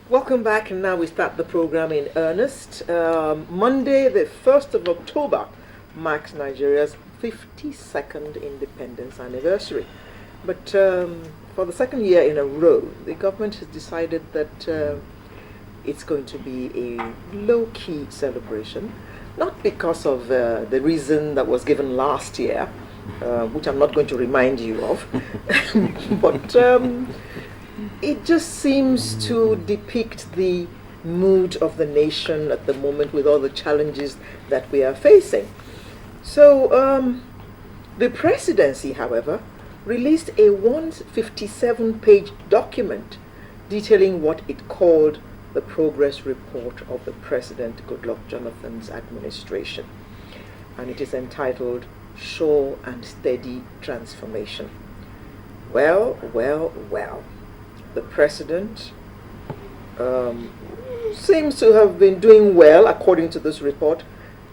Welcome back, and now we start the program in earnest. Monday, the 1st of October, marks Nigeria's 52nd independence anniversary. But for the second year in a row, the government has decided that it's going to be a low-key celebration, not because of the reason that was given last year, which I'm not going to remind you of, but it just seems to depict the mood of the nation at the moment with all the challenges that we are facing. So the presidency, however, released a 157-page document detailing what it called the progress report of the President Goodluck Jonathan's administration. And it is entitled Sure and Steady Transformation. Well. The president seems to have been doing well, according to this report,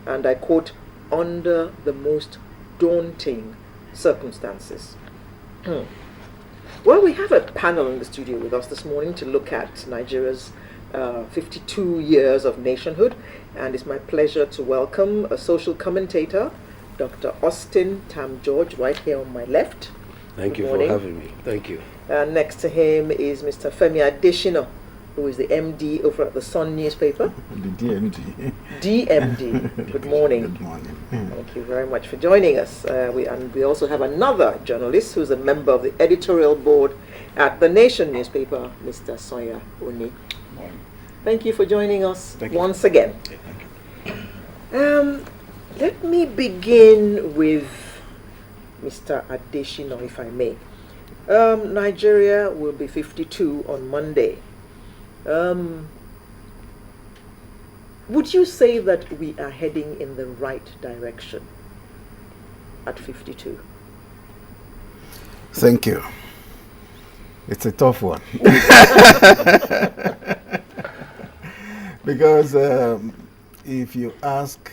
and I quote, under the most daunting circumstances. Well, we have a panel in the studio with us this morning to look at Nigeria's 52 years of nationhood, and it's my pleasure to welcome a social commentator, Dr. Austin Tam-George, right here on my left. Thank you for having me. Thank you. Next to him is Mr. Femi Adesina, who is the MD over at the Sun newspaper. The DMD. DMD. Good morning. Good morning. Thank you very much for joining us. We also have another journalist who's a member of the editorial board at the Nation newspaper, Mr. Soya Oni. Morning. Thank you for joining us Thank you. once again. Okay, thank you. Let me begin with Mr. Adesina, if I may. Nigeria will be 52 on Monday. Would you say that we are heading in the right direction at 52? Thank you. It's a tough one. Because if you ask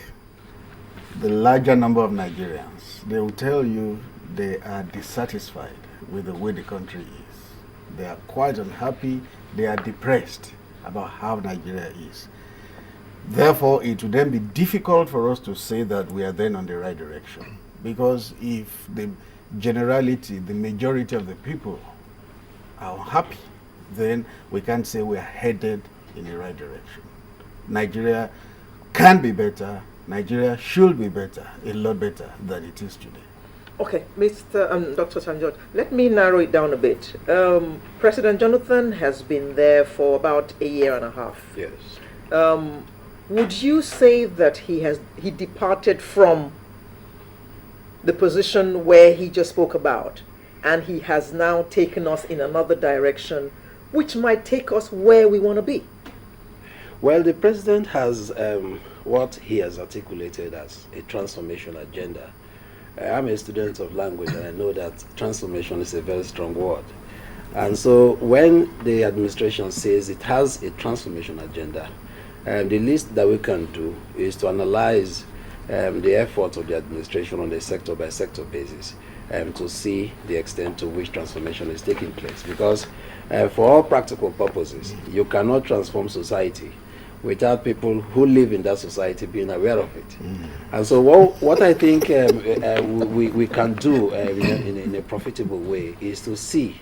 the larger number of Nigerians, they will tell you they are dissatisfied with the way the country is. They are quite unhappy. They are depressed about how Nigeria is. Therefore, it would then be difficult for us to say that we are then on the right direction. Because if the generality, the majority of the people are unhappy, then we can't say we are headed in the right direction. Nigeria can be better. Nigeria should be better, a lot better than it is today. Okay, Dr. Tam-George, let me narrow it down a bit. President Jonathan has been there for about a year and a half. Yes. Would you say that he departed from the position where he just spoke about, and he has now taken us in another direction, which might take us where we want to be? Well, the president has what he has articulated as a transformation agenda. I'm a student of language, and I know that transformation is a very strong word. And so when the administration says it has a transformation agenda, the least that we can do is to analyze the efforts of the administration on a sector-by-sector basis to see the extent to which transformation is taking place. Because for all practical purposes, you cannot transform society without people who live in that society being aware of it. And so what I think we can do in a profitable way is to see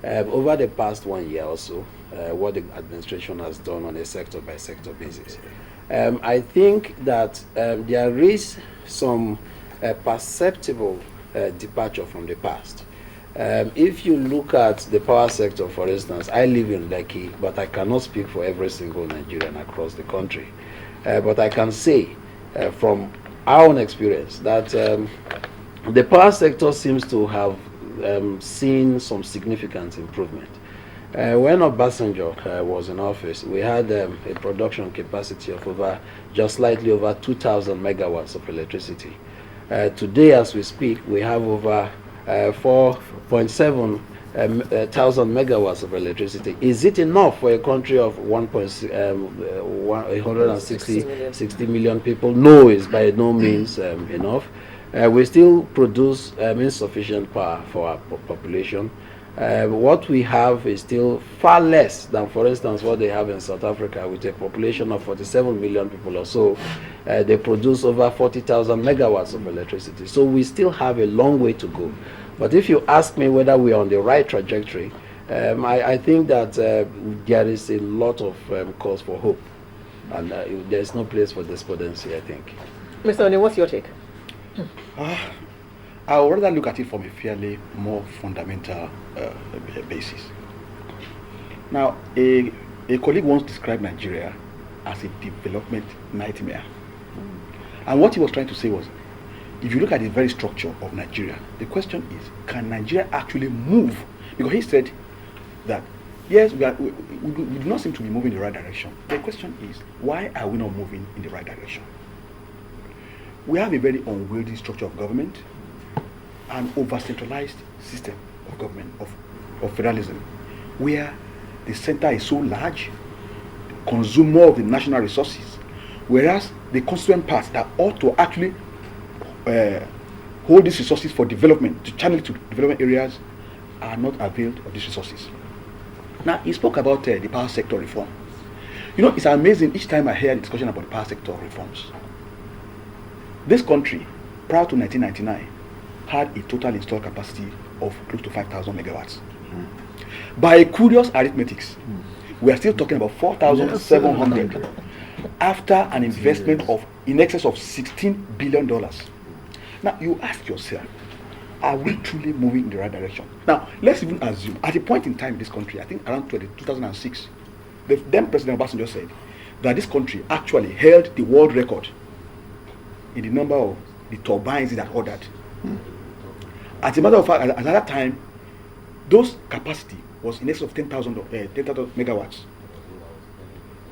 over the past 1 year or so what the administration has done on a sector-by-sector basis. I think that there is some perceptible departure from the past. If you look at the power sector, for instance, I live in Lekki, but I cannot speak for every single Nigerian across the country. But I can say from our own experience that the power sector seems to have seen some significant improvement. When Obasanjo was in office, we had a production capacity of just slightly over 2,000 megawatts of electricity. Today, as we speak, we have over 4.7 thousand megawatts of electricity. Is it enough for a country of 160 million people? No, it's by no means enough. We still produce insufficient power for our population. What we have is still far less than, for instance, what they have in South Africa, with a population of 47 million people or so. They produce over 40,000 megawatts of electricity. So we still have a long way to go. But if you ask me whether we are on the right trajectory, I think that there is a lot of cause for hope. And there's no place for despondency, I think. Mr. Oni, what's your take? I would rather look at it from a fairly more fundamental basis. Now, a colleague once described Nigeria as a development nightmare. And what he was trying to say was, if you look at the very structure of Nigeria, the question is, can Nigeria actually move? Because he said that, yes, we do not seem to be moving in the right direction. The question is, why are we not moving in the right direction? We have a very unwieldy structure of government, an over-centralized system of government, of federalism, where the center is so large, consume more of the national resources, whereas the constituent parts that ought to actually hold these resources for development, to channel it to development areas, are not availed of these resources. Now, he spoke about the power sector reform. You know, it's amazing each time I hear a discussion about power sector reforms. This country, prior to 1999, had a total installed capacity of close to 5,000 megawatts. By a curious arithmetics, we are still talking about 4,700 after an investment of in excess of $16 billion. Now, you ask yourself, are we truly moving in the right direction? Now, let's even assume, at a point in time in this country, I think around 2006, the then President Obasanjo said that this country actually held the world record in the number of the turbines it had ordered. As a matter of fact, at that time, those capacity was in excess of 10,000 megawatts.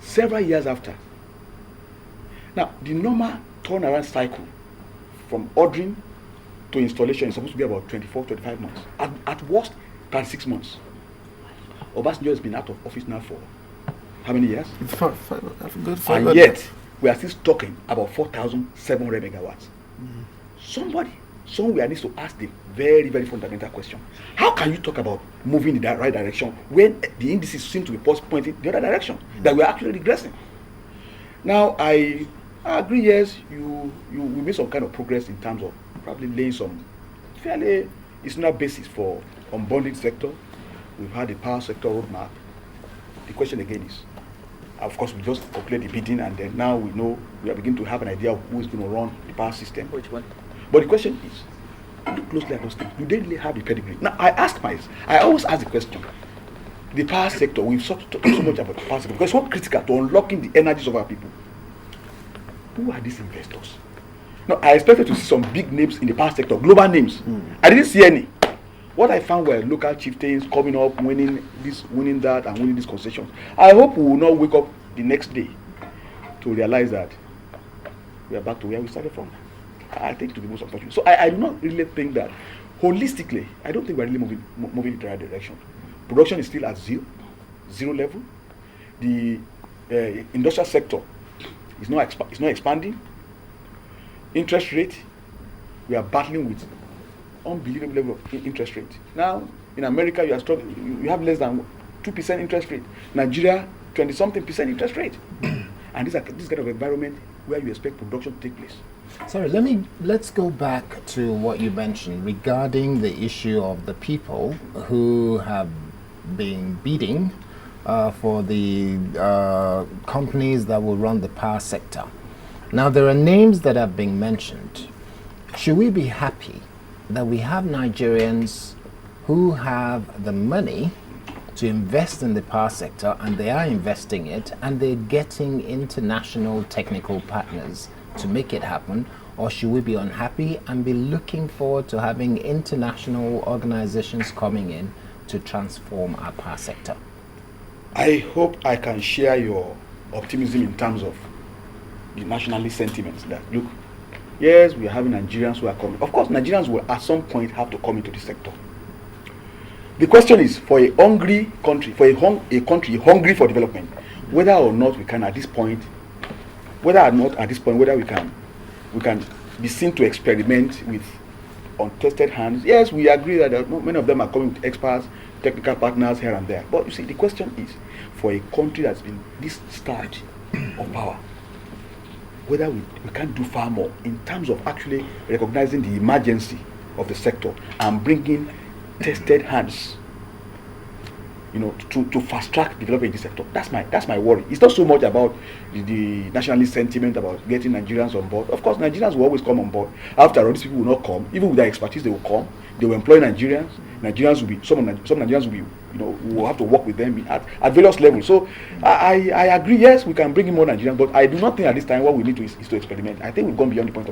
Several years after. Now, the normal turnaround cycle from ordering to installation is supposed to be about 24, 25 months. At worst, 36 months. Obasanjo has been out of office now for how many years? And yet, we are still talking about 4,700 megawatts. Somebody somewhere needs to ask the very, very fundamental question. How can you talk about moving in the right direction when the indices seem to be pointing the other direction, that we are actually regressing? Now, I agree, yes, we made some kind of progress in terms of probably laying some fairly reasonable basis for unbundling sector. We've had the power sector roadmap. The question again is, of course, we just calculate the bidding, and then now we know, we are beginning to have an idea of who is going to run the power system. Which one? But the question is, look closely at those things. Do they really have the pedigree? Now, I always ask the question, the power sector, we've talked so much about the power sector, because it's so critical to unlocking the energies of our people. Who are these investors? Now, I expected to see some big names in the power sector, global names. I didn't see any. What I found were local chieftains coming up, winning this, winning that, and winning these concessions. I hope we will not wake up the next day to realize that we are back to where we started from. I think to be most unfortunate. So I do not really think that holistically, I don't think we're really moving in the right direction. Production is still at zero level. The industrial sector is not expanding. Interest rate, we are battling with unbelievable level of interest rate. Now, in America, you are struggling. You have less than 2% interest rate. Nigeria, 20-something% interest rate. And this kind of environment where you expect production to take place. Sorry, let's go back to what you mentioned regarding the issue of the people who have been bidding for the companies that will run the power sector. Now, there are names that have been mentioned. Should we be happy that we have Nigerians who have the money to invest in the power sector, and they are investing it, and they're getting international technical partners to make it happen? Or should we be unhappy and be looking forward to having international organizations coming in to transform our power sector? I hope I can share your optimism in terms of the nationalist sentiments that, look, yes, we are having Nigerians who are coming. Of course, Nigerians will at some point have to come into the sector. The question is, for a hungry country, for a country hungry for development, whether or not we can at this point, whether we can be seen to experiment with untested hands. Yes, we agree that many of them are coming with experts technical partners here and there. But you see, the question is, for a country that's been this starved of power, whether we can't do far more in terms of actually recognizing the emergency of the sector and bringing tested hands, to fast track development in this sector. That's my worry. It's not so much about the nationalist sentiment about getting Nigerians on board. Of course, Nigerians will always come on board. After all, these people will not come. Even with their expertise, they will come. They will employ Nigerians. Nigerians will be some Nigerians will be, we will have to work with them at various levels. So I agree. Yes, we can bring in more Nigerians, but I do not think at this time what we need to is to experiment. I think we've gone beyond the point of